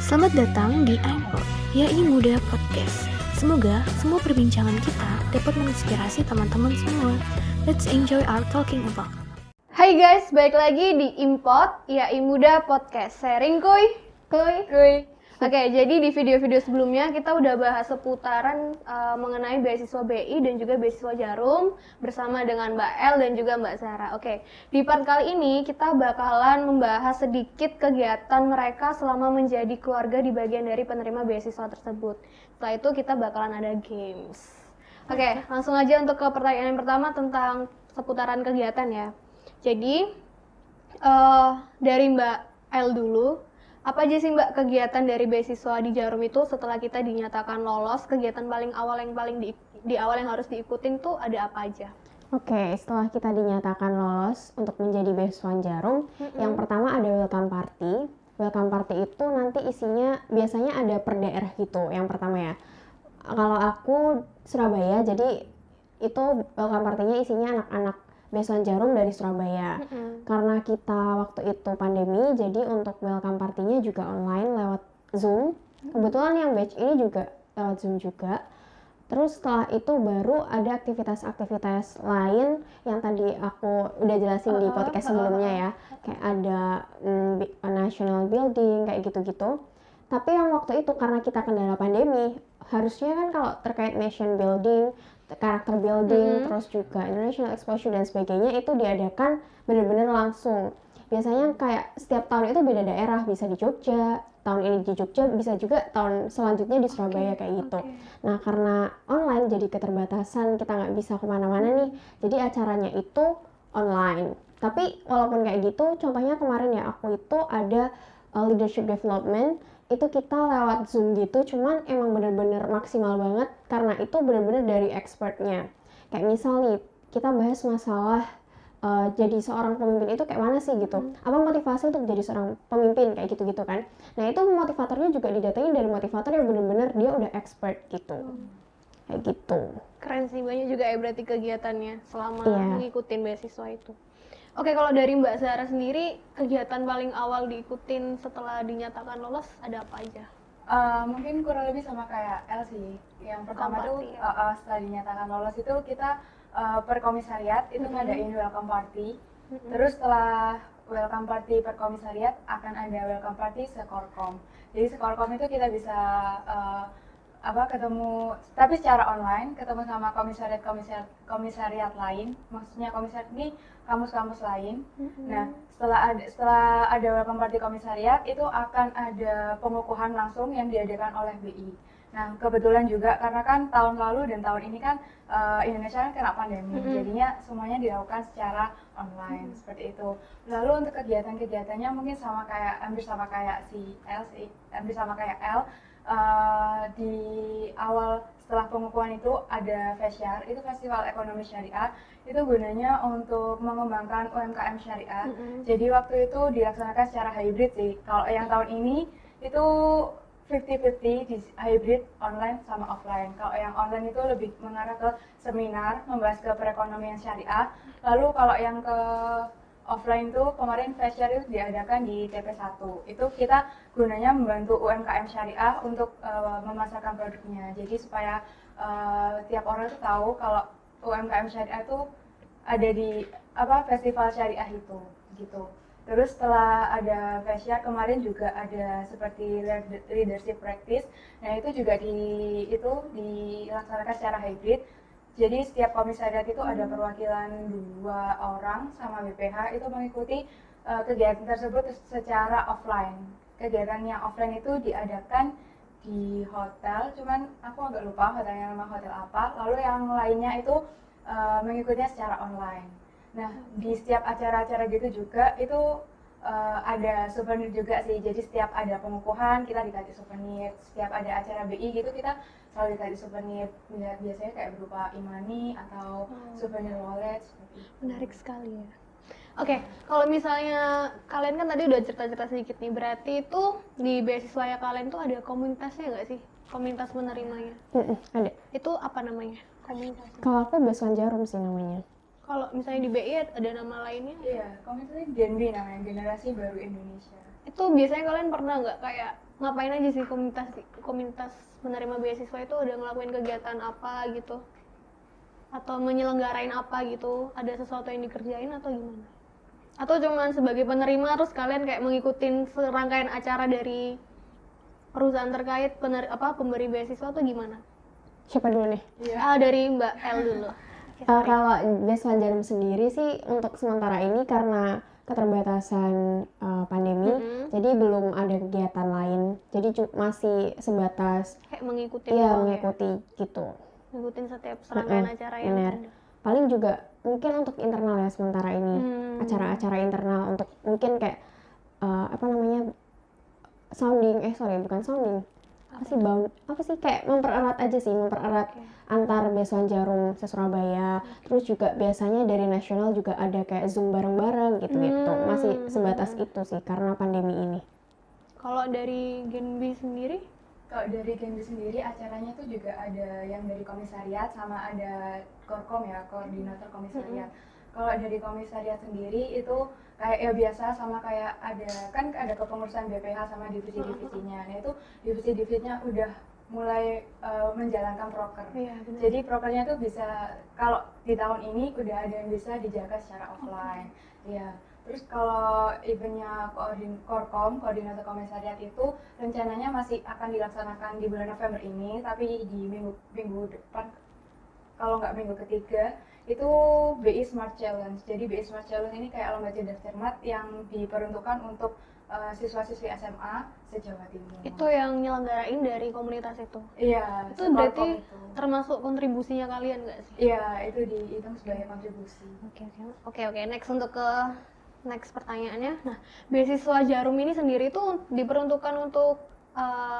Selamat datang di iPod, YAI Muda Podcast. Semoga semua perbincangan kita dapat menginspirasi teman-teman semua. Let's enjoy our talking about. Hai guys, balik lagi di Impot, YAI Muda Podcast. Sharing kuy. Oke, jadi di video-video sebelumnya kita udah bahas seputaran mengenai beasiswa BI dan juga beasiswa Jarum bersama dengan Mbak El dan juga Mbak Zara. Oke, di part kali ini kita bakalan membahas sedikit kegiatan mereka selama menjadi keluarga di bagian dari penerima beasiswa tersebut. Setelah itu kita bakalan ada games. Oke, langsung aja untuk ke pertanyaan yang pertama tentang seputaran kegiatan ya. Jadi, dari Mbak El dulu, apa aja sih Mbak kegiatan dari beasiswa di Jarum itu setelah kita dinyatakan lolos? Kegiatan paling awal yang di awal yang harus diikutin tuh ada apa aja? Oke, setelah kita dinyatakan lolos untuk menjadi beasiswa Jarum, yang pertama ada welcome party. Welcome party itu nanti isinya biasanya ada per daerah gitu. Yang pertama ya. Kalau aku Surabaya, jadi itu welcome party-nya isinya anak-anak beasiswa Jarum dari Surabaya. Karena kita waktu itu pandemi, jadi untuk welcome party-nya juga online lewat Zoom. Kebetulan yang batch ini juga lewat Zoom juga. Terus setelah itu baru ada aktivitas-aktivitas lain yang tadi aku udah jelasin di podcast sebelumnya ya. Kayak ada national building, kayak gitu-gitu. Tapi yang waktu itu karena kita kendala pandemi, harusnya kan kalau terkait nation building, karakter building, terus juga international exposure dan sebagainya itu diadakan benar-benar langsung. Biasanya kayak setiap tahun itu beda daerah, bisa di Jogja, tahun ini di Jogja, bisa juga tahun selanjutnya di Surabaya kayak gitu. Nah karena online jadi keterbatasan, kita nggak bisa kemana-mana nih, jadi acaranya itu online. Tapi walaupun kayak gitu, contohnya kemarin ya aku itu ada leadership development, itu kita lewat Zoom gitu, cuman emang bener-bener maksimal banget karena itu bener-bener dari expertnya. Kayak misal nih, kita bahas masalah jadi seorang pemimpin itu kayak mana sih gitu. Apa motivasi untuk jadi seorang pemimpin kayak gitu-gitu kan. Nah itu motivatornya juga didatengin dari motivator yang bener-bener dia udah expert gitu. Kayak gitu. Keren sih, banyak juga ya berarti kegiatannya selama ngikutin beasiswa itu. Oke, kalau dari Mbak Zara sendiri, kegiatan paling awal diikutin setelah dinyatakan lolos ada apa aja? Mungkin kurang lebih sama kayak El sih. Yang pertama tuh setelah dinyatakan lolos itu kita per komisariat itu ngadain welcome party. Terus setelah welcome party per komisariat akan ada welcome party sekorkom. Jadi sekorkom itu kita bisa ketemu, tapi secara online, ketemu sama komisariat lain, maksudnya komisariat di kampus-kampus lain. Nah, setelah ada welcome party komisariat itu akan ada pengukuhan langsung yang diadakan oleh BI. Nah, kebetulan juga karena kan tahun lalu dan tahun ini kan Indonesia kan kena pandemi, jadinya semuanya dilakukan secara online seperti itu. Lalu untuk kegiatan-kegiatannya mungkin hampir sama kayak El. Di awal setelah pengukuhan itu ada FESYAR, itu Festival Ekonomi Syariah, itu gunanya untuk mengembangkan UMKM syariah. Jadi waktu itu dilaksanakan secara hybrid sih. Kalau yang tahun ini itu 50-50 di hybrid online sama offline. Kalau yang online itu lebih mengarah ke seminar, membahas ke perekonomian syariah. Lalu kalau yang ke offline tuh kemarin FESYAR itu diadakan di TP1. Itu kita gunanya membantu UMKM syariah untuk memasarkan produknya. Jadi supaya tiap orang tuh tahu kalau UMKM syariah itu ada di festival syariah itu gitu. Terus setelah ada FESYAR kemarin juga ada seperti leadership practice. Nah, itu juga dilaksanakan secara hybrid. Jadi setiap komisariat itu ada perwakilan 2 orang sama BPH itu mengikuti kegiatan tersebut secara offline. Kegiatan yang offline itu diadakan di hotel, cuman aku agak lupa hotelnya nama hotel apa. Lalu yang lainnya itu mengikutinya secara online. Nah, di setiap acara-acara gitu juga itu ada souvenir juga sih. Jadi setiap ada pengukuhan kita dikasih souvenir. Setiap ada acara BI gitu kita selalu dikasih souvenir. Biasanya kayak berupa e-money atau souvenir wallet seperti itu. Menarik sekali ya. Oke, kalau misalnya kalian kan tadi udah cerita-cerita sedikit nih, berarti itu di beasiswa ya kalian tuh ada komunitasnya nggak sih? Komunitas penerimanya? Ada. Itu apa namanya? Komunitas? Kalau aku beasiswa Jarum sih namanya. Kalau misalnya di BI ada nama lainnya? Iya, komunitasnya GENBI namanya, Generasi Baru Indonesia. Itu biasanya kalian pernah nggak kayak ngapain aja sih komunitas penerima beasiswa itu udah ngelakuin kegiatan apa gitu? Atau menyelenggarain apa gitu? Ada sesuatu yang dikerjain atau gimana? Atau cuman sebagai penerima terus kalian kayak mengikutin serangkaian acara dari perusahaan terkait pemberi beasiswa atau gimana? Siapa dulu nih? Dari Mbak L dulu. Kalau Beasiswa Jarum sendiri sih untuk sementara ini karena keterbatasan pandemi, jadi belum ada kegiatan lain. Jadi masih sebatas Kayak mengikuti mengikuti gitu. ngikutin setiap serangkaian acara yang Bener. ada. Paling juga mungkin untuk internal ya sementara ini, acara-acara internal untuk mungkin kayak bukan sounding, apa sih kayak mempererat antar Beasiswa Jarum se-Surabaya. Terus juga biasanya dari nasional juga ada kayak Zoom bareng-bareng gitu-gitu. Masih sebatas itu sih karena pandemi ini. Kalau dari Genbi sendiri? Kalau dari Genbi sendiri acaranya tuh juga ada yang dari komisariat sama ada Korkom ya, koordinator komisariat. Kalau dari komisariat sendiri itu kayak ya biasa sama kayak ada kepengurusan BPH sama divisi-divisinya. Nah itu divisi-divisinya udah mulai menjalankan proker. Iya, benar. Jadi prokernya tuh bisa kalau di tahun ini udah ada yang bisa dijaga secara offline. Ya. Terus kalau eventnya Korkom, koordinator komisariat itu rencananya masih akan dilaksanakan di bulan November ini, tapi di minggu depan, kalau nggak minggu ketiga, itu BI Smart Challenge. Jadi BI Smart Challenge ini kayak lomba cerdas cermat yang diperuntukkan untuk siswa-siswi SMA se-Jawa Timur. Itu yang nyelenggarain dari komunitas itu? Iya. Itu berarti termasuk kontribusinya kalian nggak sih? Iya, itu dihitung sebagai kontribusi. Oke. Next next pertanyaannya. Nah, beasiswa Jarum ini sendiri tuh diperuntukkan untuk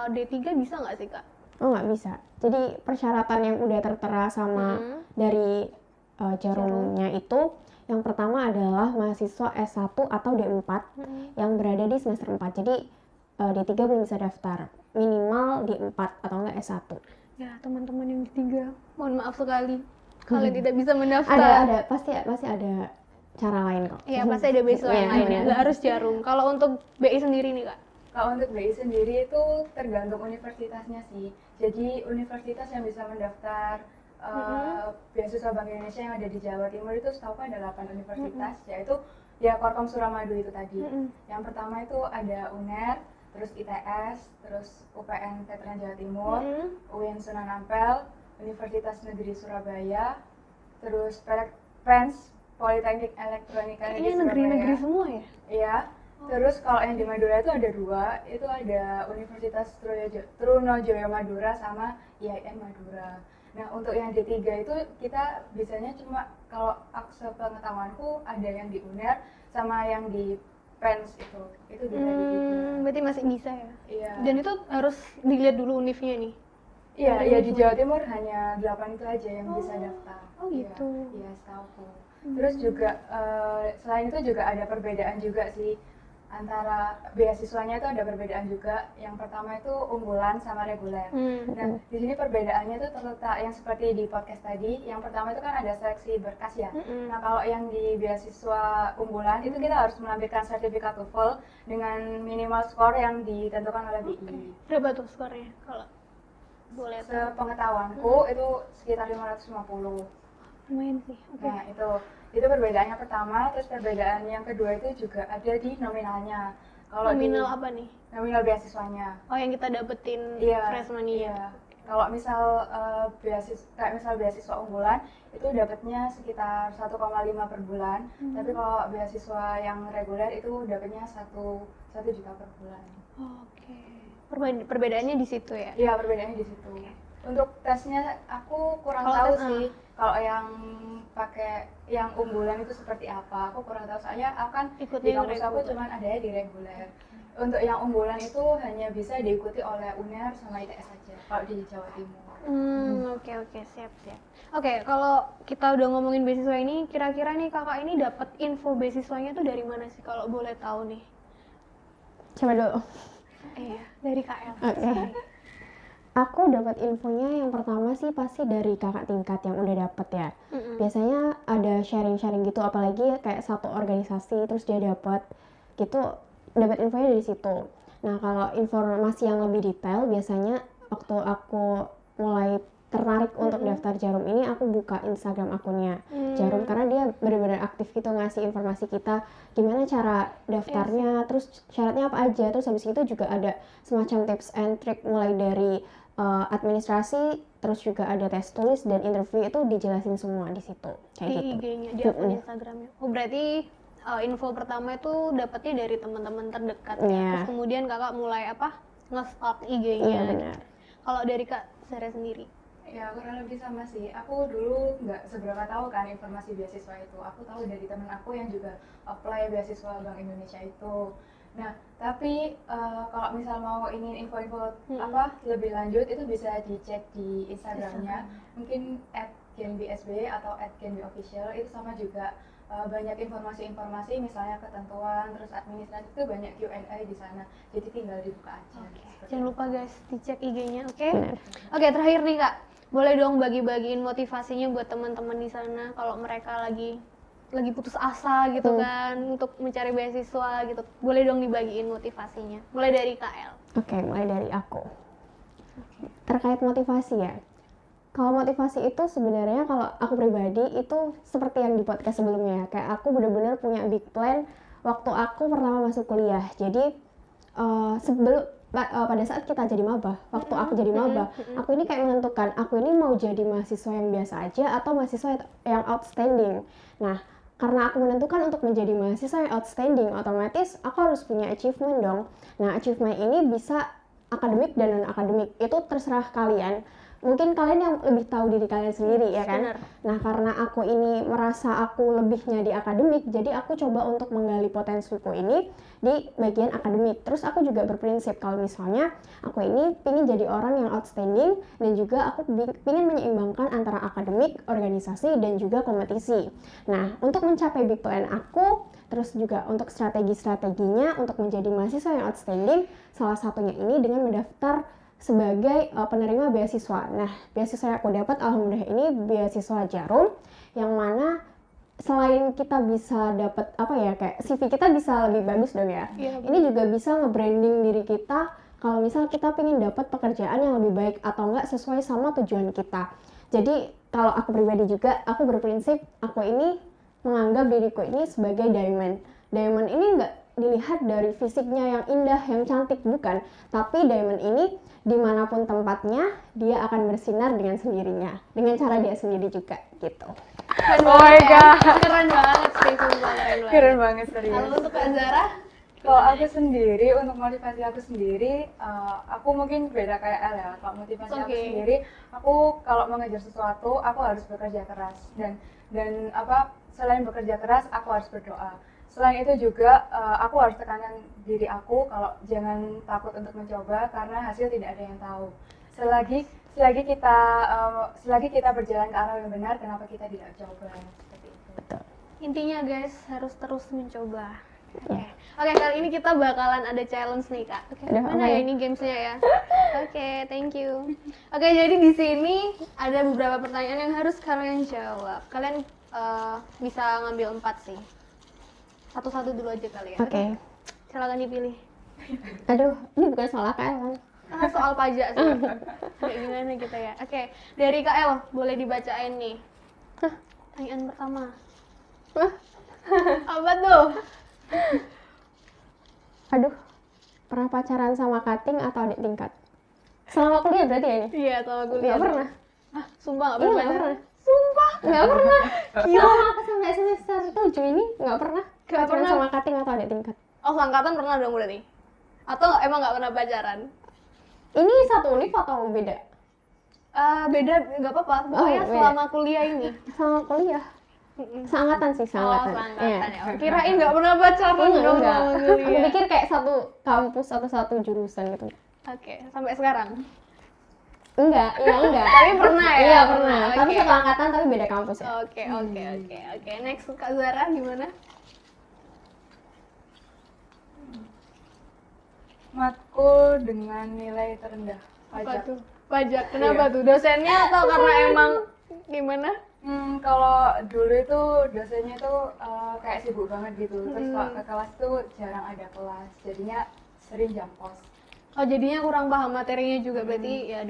D3 bisa nggak sih, Kak? Oh, nggak bisa. Jadi persyaratan yang udah tertera sama dari Jarumnya itu, yang pertama adalah mahasiswa S1 atau D4 yang berada di semester 4. Jadi D3 belum bisa daftar, minimal D4 atau enggak S1. Ya, teman-teman yang D3, mohon maaf sekali kalian tidak bisa mendaftar. Ada pasti ada cara lain kok. Iya, pasti ada beasiswa yang lain ya, nggak harus Jarum. Kalau untuk BI sendiri nih, Kak? Kalau untuk BI sendiri itu tergantung universitasnya sih. Jadi universitas yang bisa mendaftar beasiswa Bank Indonesia yang ada di Jawa Timur itu setahu ada 8 universitas, yaitu ya Korkom Suramadu itu tadi. Yang pertama itu ada UNER, terus ITS, terus UPN Veteran Jawa Timur, UIN Sunan Ampel, Universitas Negeri Surabaya, terus PENS Politeknik Elektronika Ini negeri-negeri semua ya? Iya. Terus kalau yang di Madura itu ada 2, itu ada Universitas Trunojoyo Madura sama IAIN Madura. Nah untuk yang D3 itu kita bisanya cuma kalau sepengetahuanku ada yang di UNER sama yang di PENS itu bisa di Berarti masih bisa ya? Iya. Dan itu harus dilihat dulu univnya nih? Iya, di Jawa Timur hanya 8 itu aja yang bisa daftar. Oh gitu. Iya, setahuku. Terus juga selain itu juga ada perbedaan juga sih antara beasiswanya itu ada perbedaan juga. Yang pertama itu unggulan sama reguler. Nah, di sini perbedaannya itu terletak yang seperti di podcast tadi. Yang pertama itu kan ada seleksi berkas ya. Nah, kalau yang di beasiswa unggulan itu kita harus menampilkan sertifikat TOEFL dengan minimal skor yang ditentukan oleh BI. Berapa tuh skornya kalau boleh tahu? Sepengetahuanku itu sekitar 550. Lumayan sih. Nah, itu perbedaannya pertama. Terus perbedaan yang kedua itu juga ada di nominalnya. Kalau nominal apa nih? Nominal beasiswanya. Oh, yang kita dapetin fresh money ya. Kalau misal beasiswa unggulan itu dapatnya sekitar 1,5 per bulan. Tapi kalau beasiswa yang reguler itu dapatnya 1 juta per bulan. Oke. Perbedaannya di situ ya? Iya, perbedaannya di situ. Untuk tesnya aku kurang tahu sih. Kalau yang pakai yang unggulan itu seperti apa, aku kurang tahu. Soalnya aku kan di kampus aku cuma adanya di reguler. Untuk yang unggulan itu hanya bisa diikuti oleh UNER sama ITS saja kalau di Jawa Timur. Oke, siap. Oke, kalau kita udah ngomongin beasiswa ini, kira-kira nih kakak ini dapat info beasiswanya tuh dari mana sih kalau boleh tahu nih? Coba dulu. Iya, dari KL. Oke. Aku dapat infonya yang pertama sih pasti dari kakak tingkat yang udah dapet ya. Biasanya ada sharing-sharing gitu, apalagi kayak satu organisasi terus dia dapat gitu, dapat infonya dari situ. Nah, kalau informasi yang lebih detail biasanya waktu aku mulai tertarik untuk daftar Jarum ini, aku buka Instagram akunnya Jarum karena dia benar-benar aktif gitu ngasih informasi kita gimana cara daftarnya, terus syaratnya apa aja, terus habis itu juga ada semacam tips and trick mulai dari administrasi, terus juga ada tes tulis dan interview, itu dijelasin semua di situ kayak Di gitu. IG-nya, di akun Instagramnya. Oh berarti info pertama itu dapatnya dari teman-teman terdekat ya. Iya. Terus kemudian kakak mulai nge-stalk IG-nya. Iya benar. Kalau dari Kak Zara sendiri? Ya kurang lebih sama sih. Aku dulu nggak seberapa tahu kan informasi beasiswa itu. Aku tahu dari temen aku yang juga apply beasiswa Bank Indonesia itu. Nah, tapi kalau misal mau ingin info-info lebih lanjut itu bisa dicek di Instagramnya. Mungkin @genbsb atau @genbofficial, itu sama juga banyak informasi-informasi, misalnya ketentuan, terus administrasi, itu banyak Q&A di sana. Jadi tinggal dibuka aja. Jangan lupa guys, dicek IG-nya, oke? Benar. Oke, terakhir nih Kak. Boleh dong bagi-bagiin motivasinya buat teman-teman di sana kalau mereka lagi putus asa gitu kan untuk mencari beasiswa gitu. Boleh dong dibagiin motivasinya. Mulai dari KL. Oke, mulai dari aku. Terkait motivasi ya. Kalau motivasi itu sebenarnya kalau aku pribadi itu seperti yang di podcast sebelumnya. Kayak aku benar-benar punya big plan waktu aku pertama masuk kuliah. Jadi pada saat kita jadi maba, waktu aku jadi maba, aku ini kayak menentukan aku ini mau jadi mahasiswa yang biasa aja atau mahasiswa yang outstanding. Nah, karena aku menentukan untuk menjadi mahasiswa yang outstanding, otomatis aku harus punya achievement dong. Nah, achievement ini bisa akademik dan non-akademik, itu terserah kalian. Mungkin kalian yang lebih tahu diri kalian sendiri ya kan. Benar. Nah, karena aku ini merasa aku lebihnya di akademik, jadi aku coba untuk menggali potensiku ini di bagian akademik. Terus aku juga berprinsip kalau misalnya aku ini ingin jadi orang yang outstanding dan juga aku ingin menyeimbangkan antara akademik, organisasi dan juga kompetisi. Nah, untuk mencapai big plan aku, terus juga untuk strategi-strateginya untuk menjadi mahasiswa yang outstanding, salah satunya ini dengan mendaftar sebagai penerima beasiswa. Nah, beasiswa yang aku dapat alhamdulillah ini beasiswa Jarum, yang mana selain kita bisa dapat kayak CV kita bisa lebih bagus dong ya. Iya, Ini juga bisa nge-branding diri kita kalau misal kita pengen dapat pekerjaan yang lebih baik atau enggak sesuai sama tujuan kita. Jadi kalau aku pribadi juga, aku berprinsip aku ini menganggap diriku ini sebagai diamond. Diamond ini enggak dilihat dari fisiknya yang indah, yang cantik, bukan. Tapi diamond ini dimanapun tempatnya, dia akan bersinar dengan sendirinya. Dengan cara dia sendiri juga, gitu. Oh my god. Keren banget sih, sumpah keren banget. Keren banget, serius. Kalau untuk Kak Zara? Kalau aku sendiri, untuk motivasi aku sendiri, aku mungkin beda kayak El ya. Kalau motivasi aku sendiri, aku kalau mengejar sesuatu, aku harus bekerja keras. Dan selain bekerja keras, aku harus berdoa. Selain itu juga, aku harus tekankan diri aku kalau jangan takut untuk mencoba karena hasil tidak ada yang tahu. Selagi kita berjalan ke arah yang benar, kenapa kita tidak coba? Seperti itu. Betul. Intinya guys, harus terus mencoba. Oke, kali ini kita bakalan ada challenge nih Kak. Oke, Aduh, mana apa ya ya? ini gamesnya ya? Oke, thank you. Oke, jadi di sini ada beberapa pertanyaan yang harus kalian jawab. Kalian bisa ngambil 4 sih. Satu-satu dulu aja kali ya. Oke. Silakan dipilih. Aduh, ini bukan soal KL. Soal pajak sih. Kayak gimana kita ya? Oke, dari KL boleh dibacain nih. Pertanyaan pertama. Apa tuh? Aduh, pernah pacaran sama kating atau adik tingkat? Selama kuliah berarti ya ini? Iya, sama kuliah. Nggak pernah. Sumpah nggak Iya, pernah. nggak pernah. Sumpah. Nggak pernah. Selama aku sampai semester 7 ini nggak pernah. Nggak Pacaran pernah. sama kating atau adik tingkat. Oh, seangkatan pernah dong berarti? Atau emang nggak pernah pacaran? Ini satu univ atau beda? Beda, nggak apa-apa. Pokoknya beda. selama kuliah ini. Sama kuliah. Seangkatan sih, seangkatan. Seangkatan Iya. ya. Kirain nggak pernah pacaran dong Enggak. sama Aku kuliah. pikir kayak satu kampus atau satu jurusan gitu. Oke, sampai sekarang. Enggak, iya enggak. Tapi pernah ya? Iya pernah. Tapi Oke. satu angkatan tapi beda kampus ya. Oke. Next Kak Zara gimana? Matkul dengan nilai terendah Apa pajak. tuh? Pajak. Kenapa tuh? Dosennya atau karena emang gimana? Kalau dulu itu dosennya tuh kayak sibuk banget gitu. Terus kalau ke kelas tuh jarang ada kelas. Jadinya sering jam kos. Oh jadinya kurang paham materinya juga berarti ya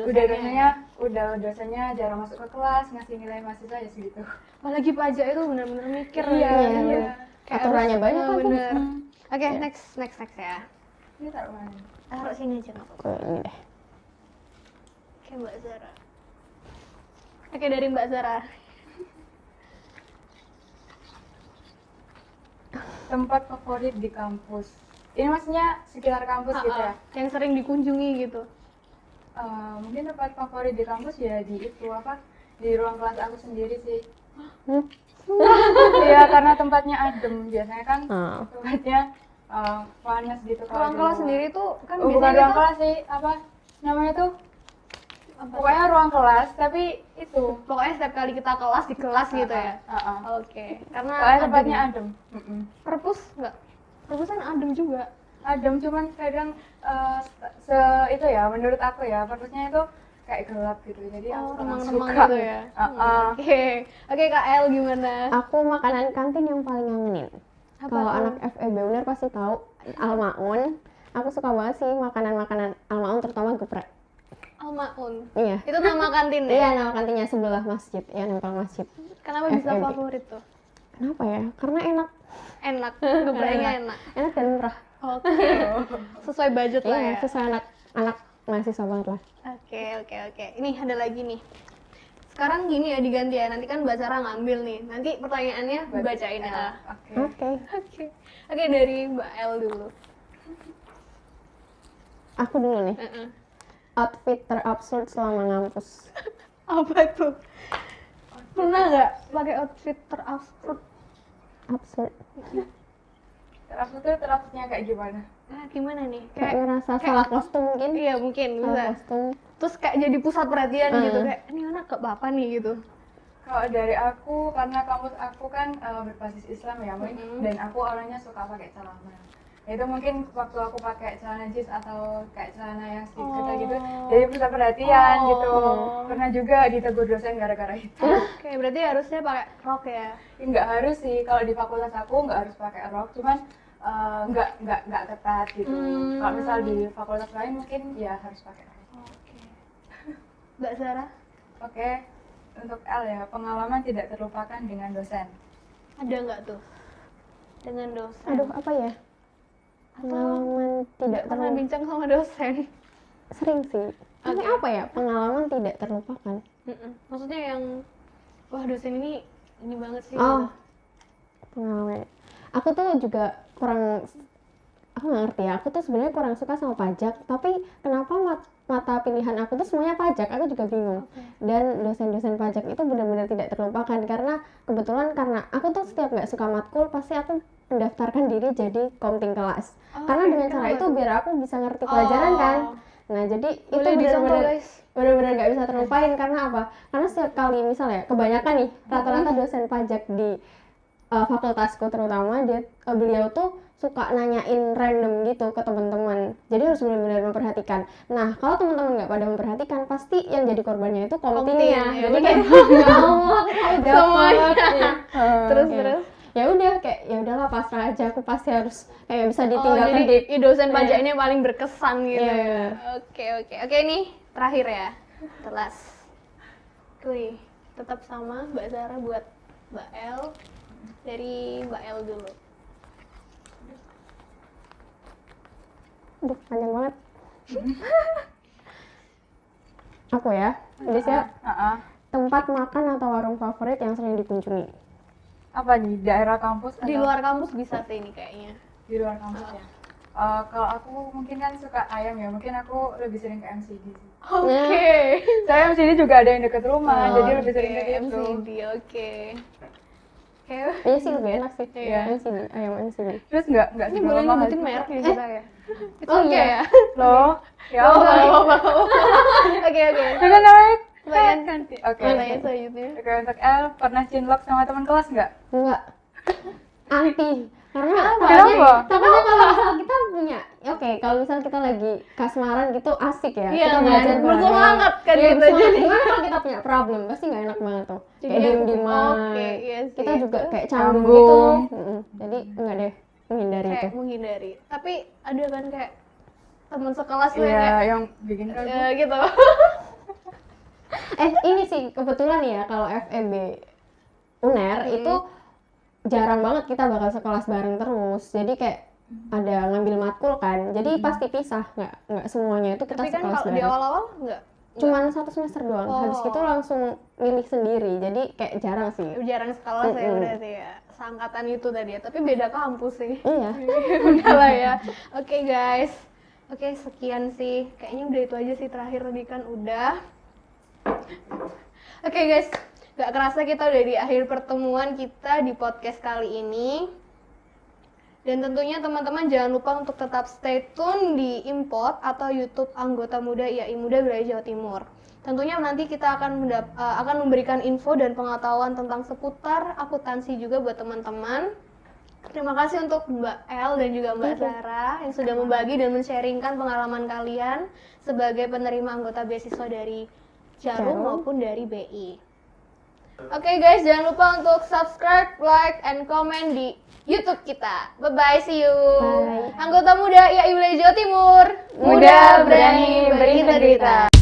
Dosennya jarang masuk ke kelas, ngasih nilai mahasiswa ya segitu. apalagi pajak itu benar-benar mikir Iya. Kayak Aturannya harus- banyak kan tuh. bener. Oke, next ya. Ini taruh mana? Taruh sini aja nggak apa-apa. Ini deh. Oke, Mbak Zara. Oke, dari Mbak Zara. Tempat favorit di kampus. Ini maksudnya sekitar kampus gitu ya? Yang sering dikunjungi gitu. Mungkin tempat favorit di kampus ya di itu apa? Di ruang kelas aku sendiri sih. Iya, karena tempatnya adem. Biasanya kan tempatnya panas gitu. kalau Ruang di kelas luar. sendiri tuh kan Oh, bukan biasanya ruang kita kelas sih, apa namanya tuh? Pokoknya ruang kelas, tapi itu. pokoknya setiap kali kita kelas di kelas gitu ya. Oke, karena Soalnya tempatnya adem. adem. Perpus nggak? Perpus kan adem juga. Adem, cuman kadang itu ya, menurut aku ya, perpusnya itu kayak gelap gitu. Jadi aku kurang remang-remang suka. gitu ya. Oke, Kak El gimana? Aku makanan kantin yang paling ngangenin. Apa Kalau tuh? anak FEB bener pasti tahu Almaun. Aku suka banget sih makanan-makanan Almaun, terutama geprek. Almaun. Iya. Itu nama kantin ya? Iya, nama kantinnya sebelah masjid, ya nempel masjid. Kenapa bisa FEB. favorit tuh? Kenapa ya? Karena enak, Enak, gepreknya enak. enak dan murah. Oke, sesuai budget lah Iya, ya. sesuai anak mahasiswa banget lah. Oke. Ini ada lagi nih. Sekarang gini ya diganti ya. Nanti kan Mbak Sarah ngambil nih. Nanti pertanyaannya dibacain ya. Oke. Oke, dari Mbak El dulu. Aku dulu nih. Outfit terabsurd selama ngampus. Apa tuh? Pernah nggak pakai outfit terabsurd? Absurd. Terabsurnya kayak gimana? Nah, gimana nih? Kayak ngerasa salah kostum mungkin. Iya mungkin Salah bisa. kostum. Terus kayak jadi pusat perhatian gitu kayak ini anak gak apa-apa nih gitu. Kalau dari aku, karena kampus aku kan berbasis Islam ya, dan aku orangnya suka pakai celana. Itu mungkin waktu aku pakai celana jeans atau kayak celana yang sedikit gitu, jadi pusat perhatian gitu. Pernah juga ditegur dosen gara-gara itu. Oke, berarti harusnya pakai rok ya. Nggak harus sih, kalau di fakultas aku nggak harus pakai rok, cuman nggak ketat gitu. Kalau misal di fakultas lain mungkin ya harus pakai rok. Oke. Mbak Sarah, Oke, untuk L ya, pengalaman tidak terlupakan dengan dosen. ada nggak tuh dengan dosen? Aduh, apa ya? Pengalaman tidak Pernah terlupakan. bincang sama dosen? Sering sih. Tapi apa ya? Pengalaman tidak terlupakan. Maksudnya yang wah dosen ini banget sih. Oh, gitu. pengalaman. Aku tuh juga kurang, aku nggak ngerti ya. Aku tuh sebenarnya kurang suka sama pajak. Tapi kenapa mata pilihan aku tuh semuanya pajak? Aku juga bingung. Dan dosen-dosen pajak itu benar-benar tidak terlupakan karena kebetulan karena aku tuh setiap nggak suka matkul pasti aku mendaftarkan diri jadi komting kelas. Karena dengan cara itu biar aku bisa ngerti pelajaran kan. Nah jadi itu Boleh dicontoh, guys. benar-benar nggak bisa terlupain karena apa? Karena setiap kali misalnya kebanyakan nih rata-rata dosen pajak di fakultasku terutama beliau tuh suka nanyain random gitu ke teman-teman. Jadi harus benar-benar memperhatikan. Nah kalau teman-teman nggak pada memperhatikan pasti yang jadi korbannya itu komtingnya. Ya Jadi udah. kayak ya Allah Semuanya. Terus ya udah kayak ya udahlah pasrah aja, aku pasti harus kayak bisa ditinggalkan jadi dosen pajak ini yang paling berkesan gitu. Iya. Oke, ini terakhir ya. Telas. Wih, tetap sama Mbak Zara buat Mbak El. Dari Mbak El dulu. Aduh, panjang banget. Aku ya, biasanya tempat makan atau warung favorit yang sering dikunjungi. Apa di daerah kampus? Di atau- luar kampus bisa sih ini kayaknya. Di luar kampus ya. Kalau aku mungkin kan suka ayam ya, mungkin aku lebih sering ke MCD sih. Oke. Saya MCD juga ada yang deket rumah, jadi lebih sering ke situ. MCD, oke. Iya sih lebih enak sih. Iya. MCD, ayam MCD. Terus nggak Ini seberapa boleh mahal nyebutin juga. merek ya kita ya? Itu Oh, oke iya. ya? Loh, ya Oh, Allah. Oke. Itu kan namanya Pertanyaan ganti. Oke. Pertanyaan selanjutnya. Oke, untuk L, pernah cinlok sama teman kelas nggak? Enggak. Anti. Karena Kenapa? takutnya kalau misal kita punya, oke, kalau misal kita lagi kasmaran gitu asik ya. Iya, kita kan? belajar Bersemangat kan Iya, gitu, bersemangat. jadi. Gimana kalau kita punya problem? Pasti nggak enak banget tuh. Jadi Kayak aku- diem-dieman. oke, iya sih. Kita juga kayak canggung Canggung. gitu. Jadi enggak deh, menghindari itu. Kayak menghindari. Tapi ada kan kayak teman sekelas tuh Iya, kayak yang bikin gitu. Ini sih kebetulan ya kalau FEB UNER itu jarang banget kita bakal sekelas bareng terus. Jadi kayak ada ngambil matkul kan, jadi pasti pisah, nggak semuanya itu kita Tapi kan sekelas kalau di bareng. awal-awal enggak Cuman 1 semester doang, habis Oh. itu langsung milih sendiri, jadi kayak jarang sih. jarang sekelas ya berarti ya. Seangkatan itu tadi ya, tapi beda kampus sih. Iya. Udah lah ya. Oke guys. Oke, sekian sih. Kayaknya udah itu aja sih terakhir tadi kan udah. Oke guys, gak kerasa kita udah di akhir pertemuan kita di podcast kali ini. Dan tentunya teman-teman jangan lupa untuk tetap stay tune di Impot atau YouTube Anggota Muda IAI Muda Wilayah Jawa Timur. Tentunya nanti kita akan memberikan info dan pengetahuan tentang seputar akuntansi juga buat teman-teman. Terima kasih untuk Mbak El dan juga Mbak Zara yang sudah membagi dan men-sharingkan pengalaman kalian sebagai penerima anggota beasiswa dari Jarum maupun dari BI. Oke guys, jangan lupa untuk subscribe, like, and comment di YouTube kita. Bye-bye, see you. Bye. Anggota Muda IAI Wilayah Jawa Timur. Muda berani berintegritas.